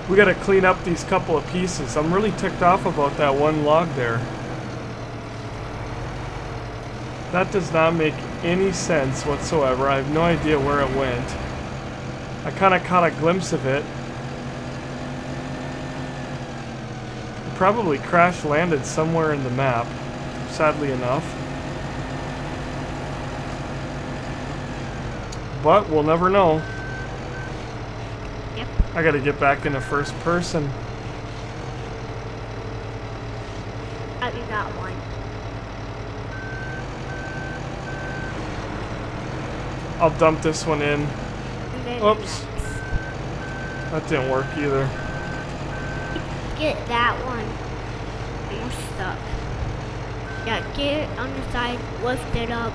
We gotta clean up these couple of pieces. I'm really ticked off about that one log there. That does not make any sense whatsoever. I have no idea where it went. I kinda caught a glimpse of it. It probably crash landed somewhere in the map, sadly enough. But we'll never know. Yep. I gotta get back into first person. Oh, you got one. I'll dump this one in. And then Oops. next. That didn't work either. Get that one. You're stuck. Yeah, get it on the side, lift it up,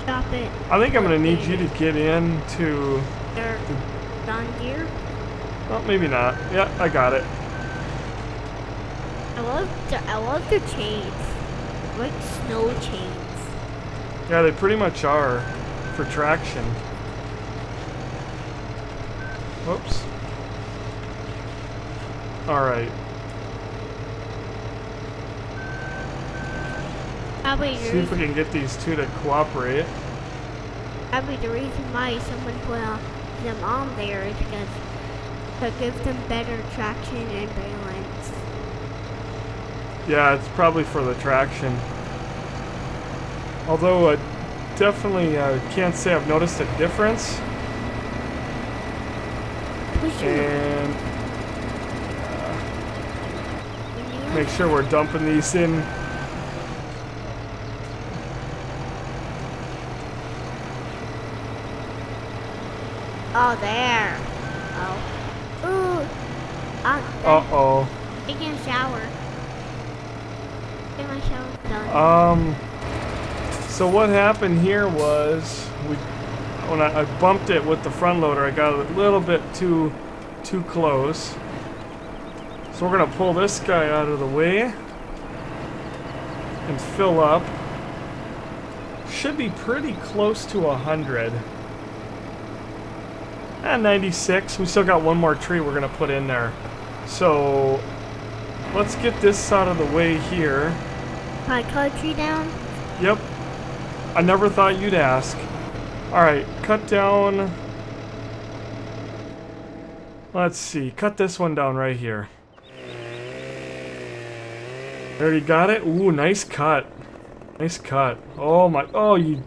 chop it. I think I'm gonna put need it you to get into... They're John Deere. Oh, maybe not. Yeah, I got it. I love the chains. Like snow chains. Yeah, they pretty much are for traction. Whoops. Alright. Probably the See if we reason, can get these two to cooperate. probably the reason why someone put them on there is because to give them better traction and balance. Yeah, it's probably for the traction. Although I definitely can't say I've noticed a difference. Push you. And When you make sure we're dumping these in. Oh, there. Oh. Ooh. Uh-oh. Taking a shower. Get my shower done. So what happened here was when I bumped it with the front loader, I got a little bit too close. So we're gonna pull this guy out of the way and fill up. Should be pretty close to 100. And 96. We still got one more tree we're gonna put in there. So let's get this out of the way here. Can I cut a tree down? Yep. I never thought you'd ask. Alright, cut down. Let's see. Cut this one down right here. Already got it? Ooh, nice cut. Nice cut. Oh my. Oh, you.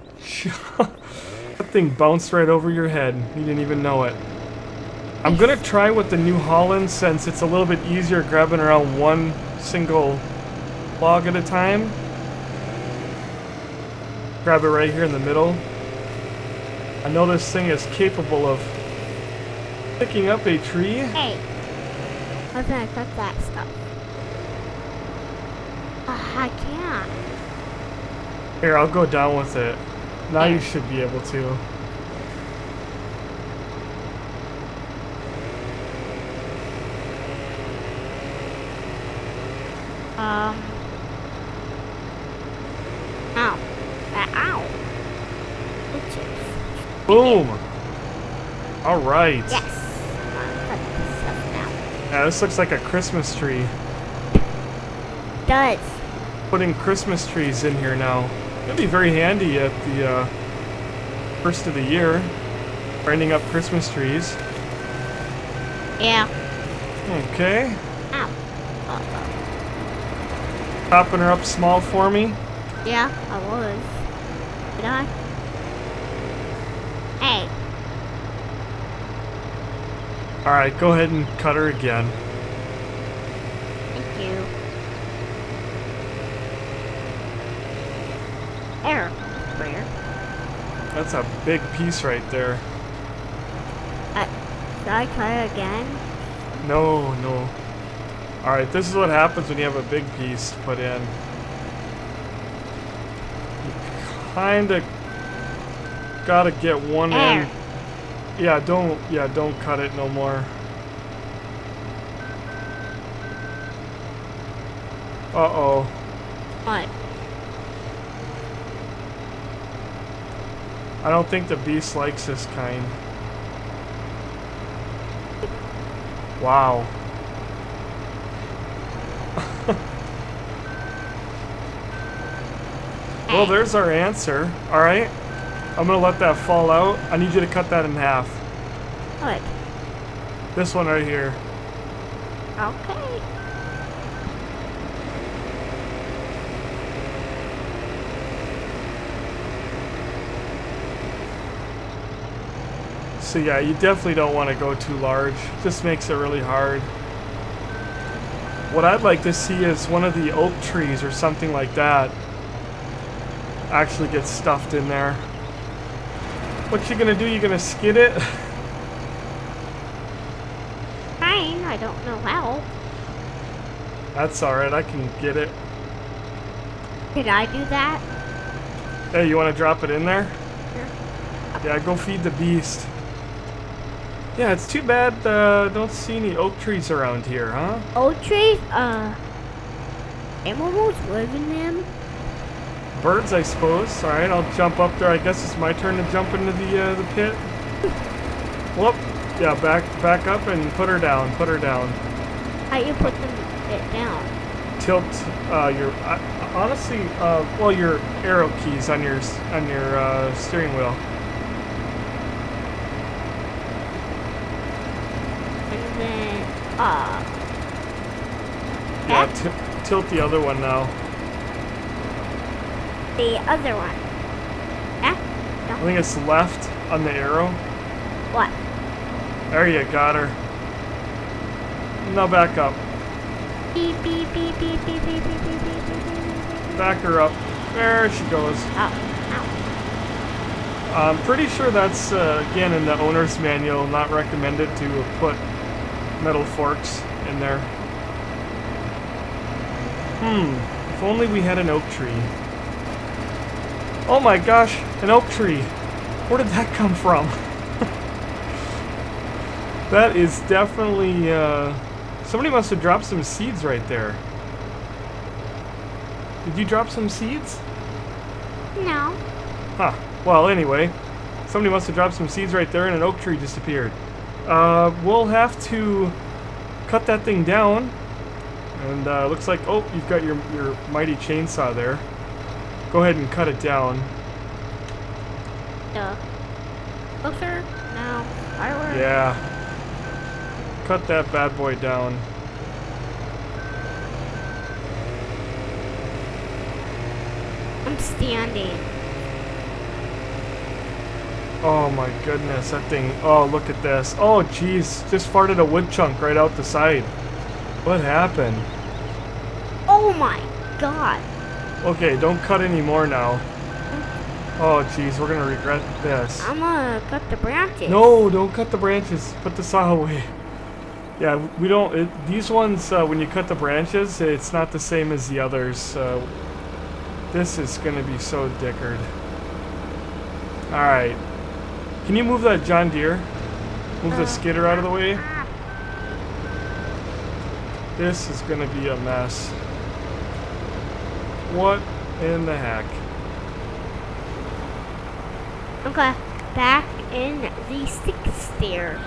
That thing bounced right over your head. You didn't even know it. I'm gonna try with the New Holland since it's a little bit easier grabbing around one single log at a time. Grab it right here in the middle. I know this thing is capable of picking up a tree. Hey. I'm gonna cut that stuff. I can't. Here, I'll go down with it. Now There. you should be able to. Ow. Ow. Bitches. Boom! Alright. Yes. Cut this stuff now. Yeah, this looks like a Christmas tree. Does. Putting Christmas trees in here now. It'll be very handy at the first of the year, grinding up Christmas trees. Yeah. Okay. Ow. Chopping her up small for me. Yeah, I was. Did I? Hey. Alright, go ahead and cut her again. Thank you. There. Where? That's a big piece right there. Did I cut it again? No, no. Alright, this is what happens when you have a big piece put in. You kinda gotta get one There. end. Yeah, don't cut it no more. Uh-oh. What? I don't think the beast likes this kind. Wow. Well, there's our answer. Alright. I'm gonna let that fall out. I need you to cut that in half. What? This one right here. Okay. So yeah, you definitely don't want to go too large. Just makes it really hard. What I'd like to see is one of the oak trees or something like that actually gets stuffed in there. What you gonna do? You gonna skid it? Fine, I don't know how. That's alright, I can get it. Did I do that? Hey, you wanna drop it in there? Sure. Yeah, go feed the beast. Yeah, it's too bad don't see any oak trees around here, huh? Oak trees? Animals live in them? Birds, I suppose. Alright, I'll jump up there. I guess it's my turn to jump into the pit. Whoop. Yeah, back up and put her down. Put her down. How you put it down? Tilt your honestly, well, your arrow keys on your steering wheel. And then, Yeah, that? tilt the other one now. The other one. Yeah? I think it's left on the arrow. What? There you got her. Now back up. Beep, beep, beep, beep, beep, beep, beep, beep, beep, beep, beep. Back her up. There she goes. Oh, I'm pretty sure that's, again, in the owner's manual, not recommended to put metal forks in there. If only we had an oak tree. Oh my gosh, an oak tree. Where did that come from? That is definitely, somebody must have dropped some seeds right there. Did you drop some seeds? no. Huh. Well, anyway, somebody must have dropped some seeds right there and an oak tree disappeared. We'll have to cut that thing down. And looks like, oh, you've got your mighty chainsaw there. Go ahead and cut it down. Duh. Closer? No. Firework? Yeah. Cut that bad boy down. I'm standing. Oh my goodness, that thing. Oh, look at this. Oh, jeez. Just farted a wood chunk right out the side. What happened? Oh my god. Okay, don't cut any more now. Oh, jeez, we're gonna regret this. I'm gonna cut the branches. No, don't cut the branches. Put the saw away. Yeah, we don't. These ones, when you cut the branches, it's not the same as the others. This is gonna be so dickered. Alright. Can you move that John Deere? Move the skidder out of the way. This is gonna be a mess. What in the heck? Okay, back in the sixth there.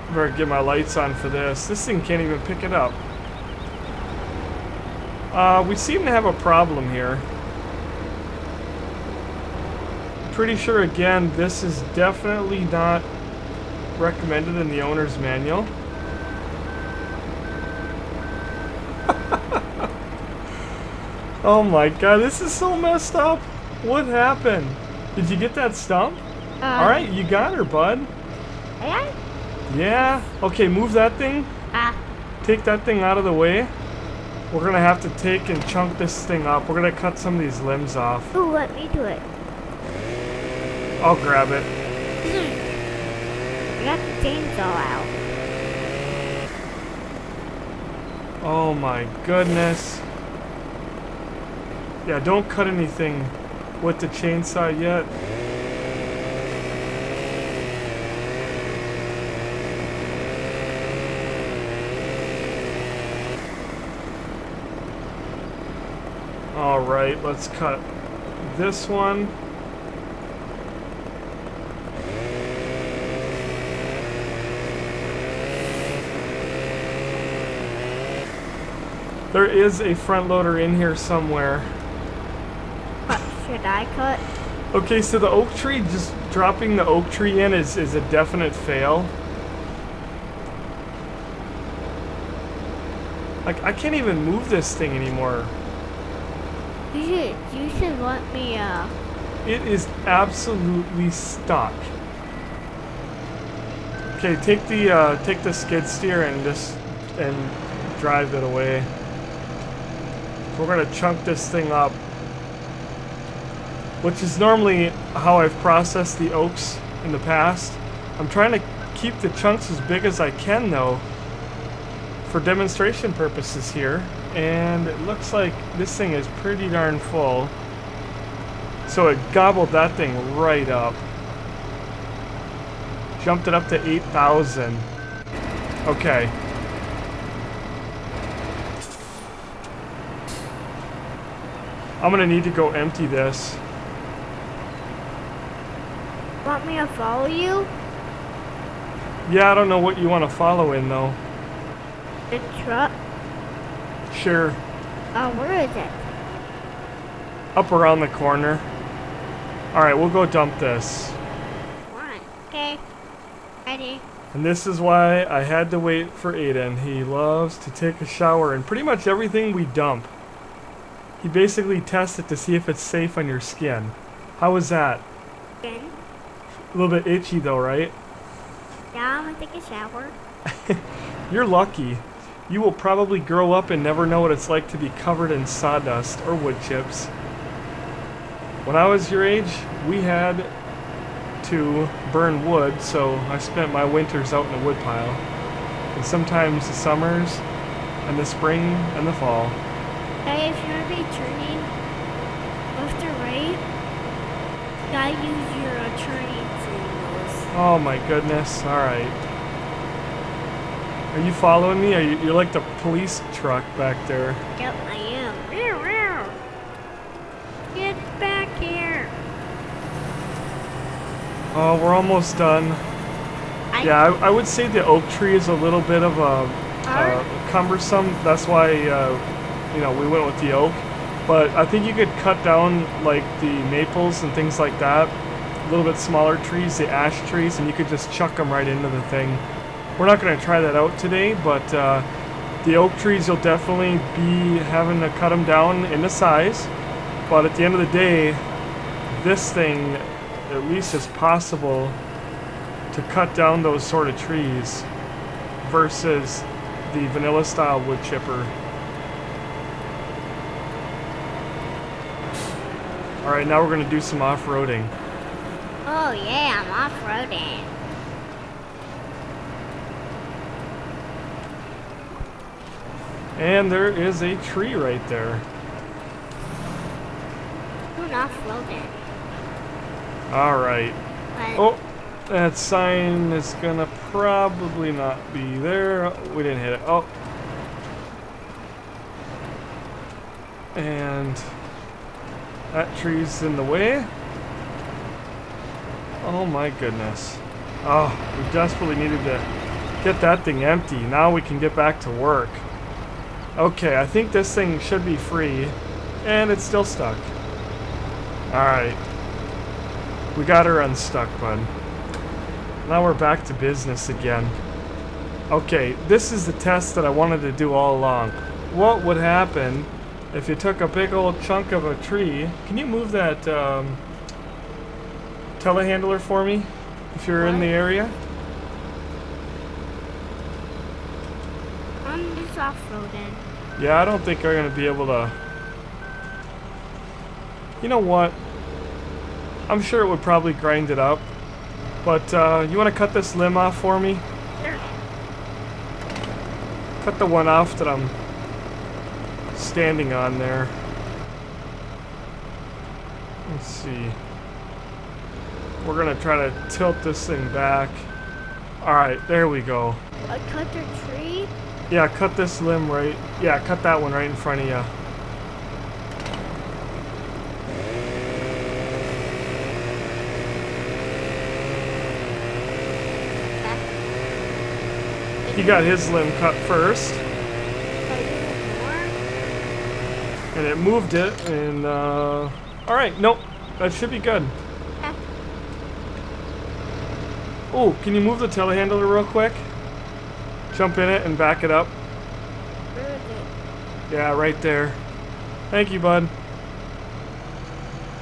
Better get my lights on for this. This thing can't even pick it up. We seem to have a problem here. Pretty sure, again, this is definitely not recommended in the owner's manual. Oh my god, this is so messed up. What happened? Did you get that stump? Alright, you got her, bud. Yeah? Yeah. Okay, move that thing. Take that thing out of the way. We're gonna have to take and chunk this thing up. We're gonna cut some of these limbs off. Ooh, let me do it. I'll grab it. I got the chainsaw out. Oh my goodness. Yeah, don't cut anything with the chainsaw yet. Alright, let's cut this one. There is a front loader in here somewhere. What should I cut? Okay, so the oak tree, just dropping the oak tree in is a definite fail. Like, I can't even move this thing anymore. You should let me, It is absolutely stuck. Okay, take the skid steer and drive it away. We're gonna chunk this thing up, which is normally how I've processed the oaks in the past. I'm trying to keep the chunks as big as I can though, for demonstration purposes here. And it looks like this thing is pretty darn full. So it gobbled that thing right up. Jumped it up to 8,000. Okay. I'm gonna need to go empty this. want me to follow you? Yeah, I don't know what you want to follow in though. The truck? Sure. Where is it? Up around the corner. Alright, we'll go dump this. One. Okay. Ready. And this is why I had to wait for Aiden. He loves to take a shower in pretty much everything we dump. He basically tests it to see if it's safe on your skin. How was that? Good. A little bit itchy though, right? Yeah, I'm gonna take a shower. You're lucky. You will probably grow up and never know what it's like to be covered in sawdust or wood chips. When I was your age, we had to burn wood, so I spent my winters out in the wood pile. And sometimes the summers, and the spring, and the fall. Hey, if you're gonna be turning left or right, you gotta use your turning signals. Oh my goodness, alright. Are you following me? You're like the police truck back there. Yep, I am. Get back here. Oh, we're almost done. Yeah, I would say the oak tree is a little bit of a cumbersome. That's why you know, we went with the oak. But I think you could cut down like the maples and things like that. A little bit smaller trees, the ash trees, and you could just chuck them right into the thing. We're not going to try that out today, but the oak trees, you'll definitely be having to cut them down into size. But at the end of the day, this thing at least is possible to cut down those sort of trees versus the vanilla style wood chipper. Alright, now we're going to do some off-roading. Oh yeah, I'm off-roading. And there is a tree right there. I'm off-roading. Alright. But Oh, that sign is gonna probably not be there. We didn't hit it. Oh. And that tree's in the way. Oh my goodness. Oh, we desperately needed to get that thing empty. Now we can get back to work. Okay, I think this thing should be free. And it's still stuck. Alright. We got her unstuck, bud. Now we're back to business again. Okay, this is the test that I wanted to do all along. What would happen if you took a big old chunk of a tree? Can you move that telehandler for me if you're in the area? I'm just off-roading. Yeah, I don't think I'm going to be able to... You know what? I'm sure it would probably grind it up. But you want to cut this limb off for me? Sure. Cut the one off that I'm standing on there. Let's see. We're gonna try to tilt this thing back. Alright, there we go. I cut the tree? Yeah, cut this limb right. Yeah, cut that one right in front of you. He got his limb cut first. And it moved it, and alright, nope, that should be good. Oh, can you move the telehandler real quick? Jump in it and back it up. Where is it? Yeah, right there. Thank you, bud.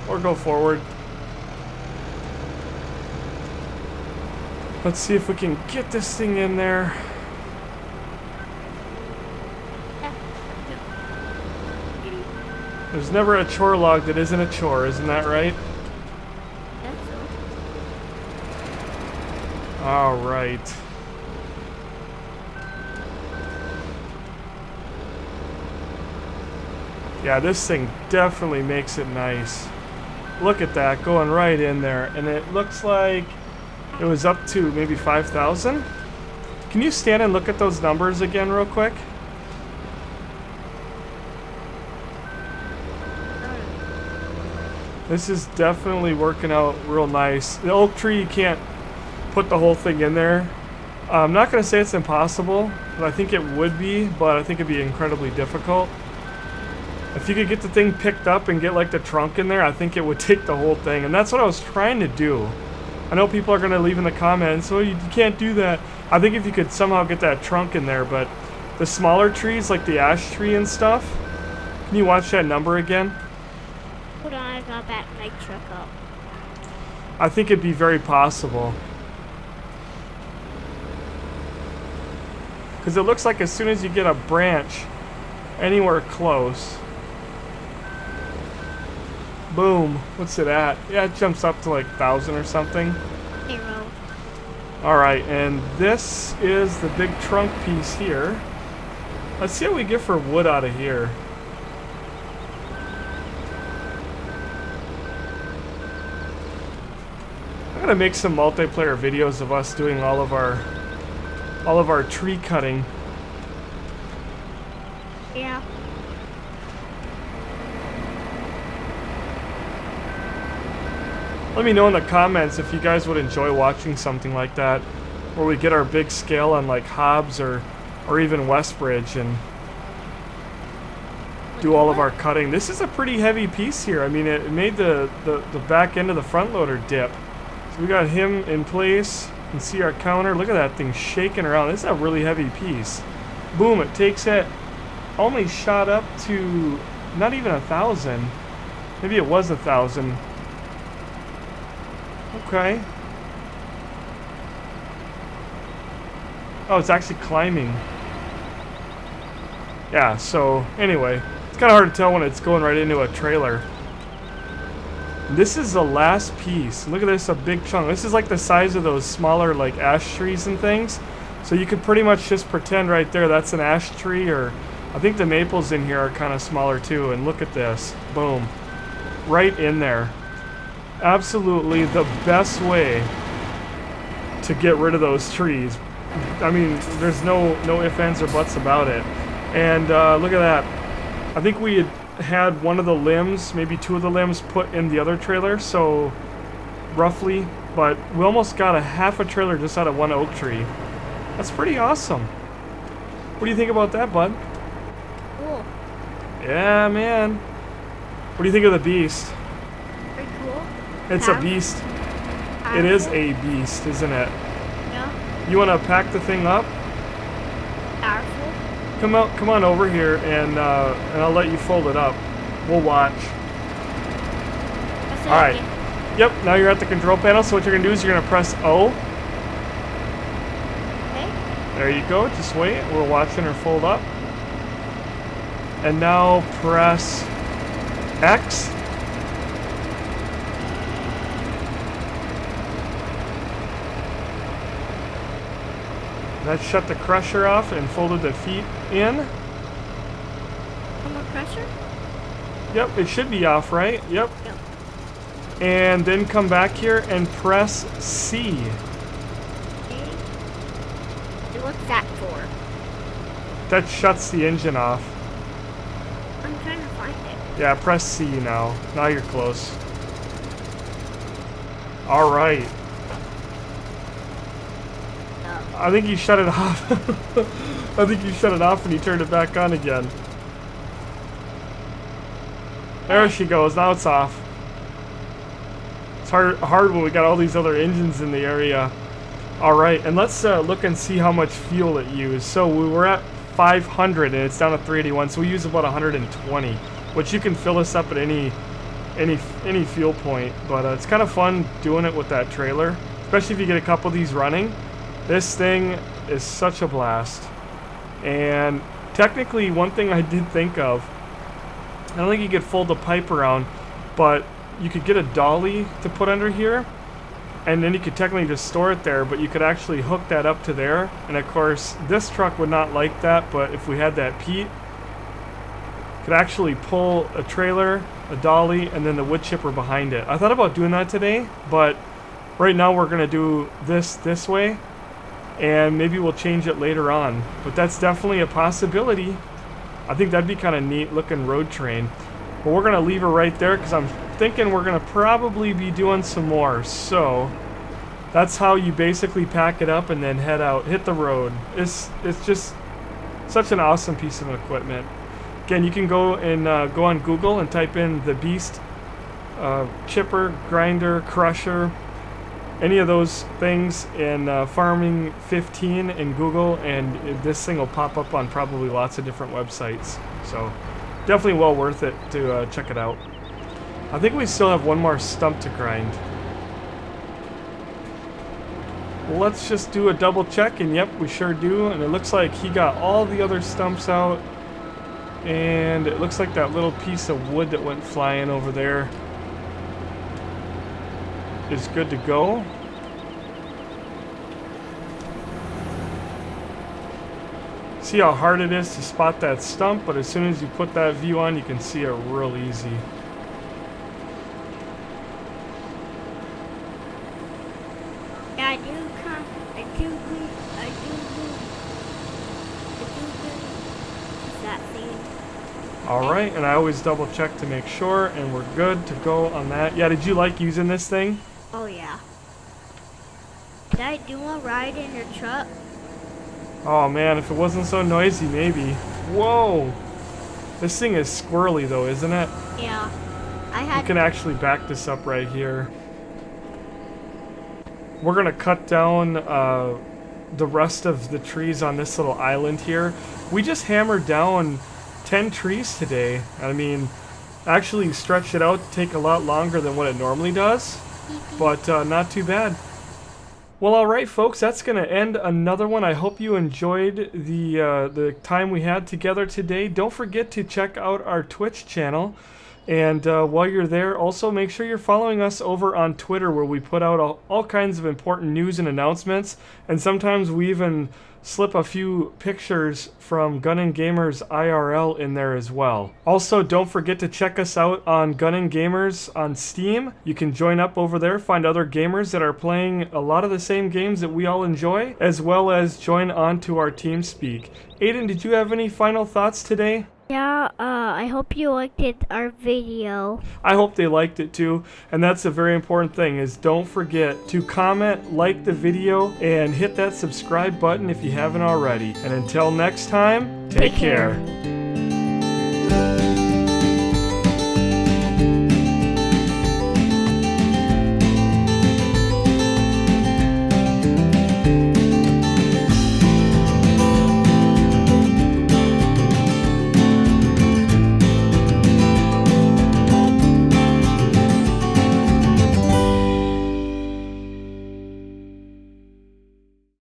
Or go forward. Let's see if we can get this thing in there. There's never a chore log that isn't a chore, isn't that right? That's so. Alright. Yeah, this thing definitely makes it nice. Look at that, going right in there. And it looks like it was up to maybe 5,000? Can you stand and look at those numbers again real quick? This is definitely working out real nice. The oak tree, you can't put the whole thing in there. I'm not going to say it's impossible, but I think it would be, but I think it'd be incredibly difficult. If you could get the thing picked up and get like the trunk in there, I think it would take the whole thing. And that's what I was trying to do. I know people are going to leave in the comments, oh, you can't do that. I think if you could somehow get that trunk in there, but the smaller trees like the ash tree and stuff, can you watch that number again? Hold on, I got back my truck up. I think it'd be very possible. Because it looks like as soon as you get a branch anywhere close, boom, what's it at? Yeah, it jumps up to like 1,000 or something. 0. Alright, and this is the big trunk piece here. Let's see what we get for wood out of here. I'm gonna make some multiplayer videos of us doing all of our tree cutting. Yeah. Let me know in the comments if you guys would enjoy watching something like that, where we get our big scale on like Hobbs or even Westbridge and do all of our cutting. This is a pretty heavy piece here. I mean, it made the back end of the front loader dip. So we got him in place. You can see our counter. Look at that thing shaking around. This is a really heavy piece. Boom, it takes it. Only shot up to not even 1,000. Maybe it was 1,000. Okay. Oh, it's actually climbing. Yeah, so anyway, it's kind of hard to tell when it's going right into a trailer. This is the last piece. Look at this, a big chunk. This is like the size of those smaller like ash trees and things. So you could pretty much just pretend right there that's an ash tree, or I think the maples in here are kind of smaller too. And look at this. Boom. Right in there. Absolutely the best way to get rid of those trees. I mean, there's no ifs, ands, or buts about it. And look at that. I think we had one of the limbs, maybe 2 of the limbs put in the other trailer, so roughly, but we almost got a half a trailer just out of one oak tree. That's pretty awesome. What do you think about that, bud? Yeah, man. What do you think of the beast? Pretty cool. It's a beast. It is a beast, isn't it? Yeah. You want to pack the thing up? Powerful. Come on over here, and I'll let you fold it up. We'll watch. That's All right. Yep. Now you're at the control panel. So what you're gonna do is you're gonna press O. Okay. There you go. Just wait. We're watching her fold up. And now press X. That shut the crusher off and folded the feet in. One more pressure? Yep, it should be off, right? Yep. Yep. And then come back here and press C. Okay. And what's that for? That shuts the engine off. I'm trying to find it. Yeah, press C now. Now you're close. All right. I think you shut it off. I think you shut it off and you turned it back on again. There she goes. Now it's off. It's hard when we got all these other engines in the area. All right, and let's look and see how much fuel it used. So we were at 500 and it's down to 381. So we use about 120, which you can fill this up at any fuel point. But it's kind of fun doing it with that trailer, especially if you get a couple of these running. This thing is such a blast. And technically, one thing I did think of, I don't think you could fold the pipe around, but you could get a dolly to put under here, and then you could technically just store it there, but you could actually hook that up to there. And of course, this truck would not like that, but if we had that Pete, could actually pull a trailer, a dolly, and then the wood chipper behind it. I thought about doing that today, but right now we're gonna do this way, and maybe we'll change it later on. But that's definitely a possibility. I think that'd be kind of neat looking road train. But we're gonna leave her right there because I'm thinking we're gonna probably be doing some more. So that's how you basically pack it up and then head out, hit the road. It's just such an awesome piece of equipment. Again, you can go on Google and type in the Beast chipper, grinder, crusher, any of those things in Farming 15 in Google, and this thing will pop up on probably lots of different websites. So definitely well worth it to check it out. I think we still have one more stump to grind. Let's just do a double check, and yep, we sure do. And it looks like he got all the other stumps out, and it looks like that little piece of wood that went flying over there is good to go. See how hard it is to spot that stump, but as soon as you put that view on, you can see it real easy. Yeah, I do that thing. Alright, and I always double check to make sure, and we're good to go on that. Yeah, did you like using this thing? Oh yeah. Did I do a ride in your truck? Oh man, if it wasn't so noisy, maybe. Whoa! This thing is squirrely though, isn't it? Yeah. You can actually back this up right here. We're gonna cut down the rest of the trees on this little island here. We just hammered down 10 trees today. I mean, actually stretched it out to take a lot longer than what it normally does, but not too bad. Well, alright folks, that's going to end another one. I hope you enjoyed the time we had together today. Don't forget to check out our Twitch channel. And while you're there, also make sure you're following us over on Twitter, where we put out all kinds of important news and announcements. And sometimes we even slip a few pictures from GunninGamerz IRL in there as well. Also, don't forget to check us out on GunninGamerz on Steam. You can join up over there, find other gamers that are playing a lot of the same games that we all enjoy, as well as join on to our TeamSpeak. Aiden, did you have any final thoughts today? Yeah, I hope you liked our video. I hope they liked it too, and that's a very important thing, is don't forget to comment, like the video, and hit that subscribe button if you haven't already. And until next time, take care.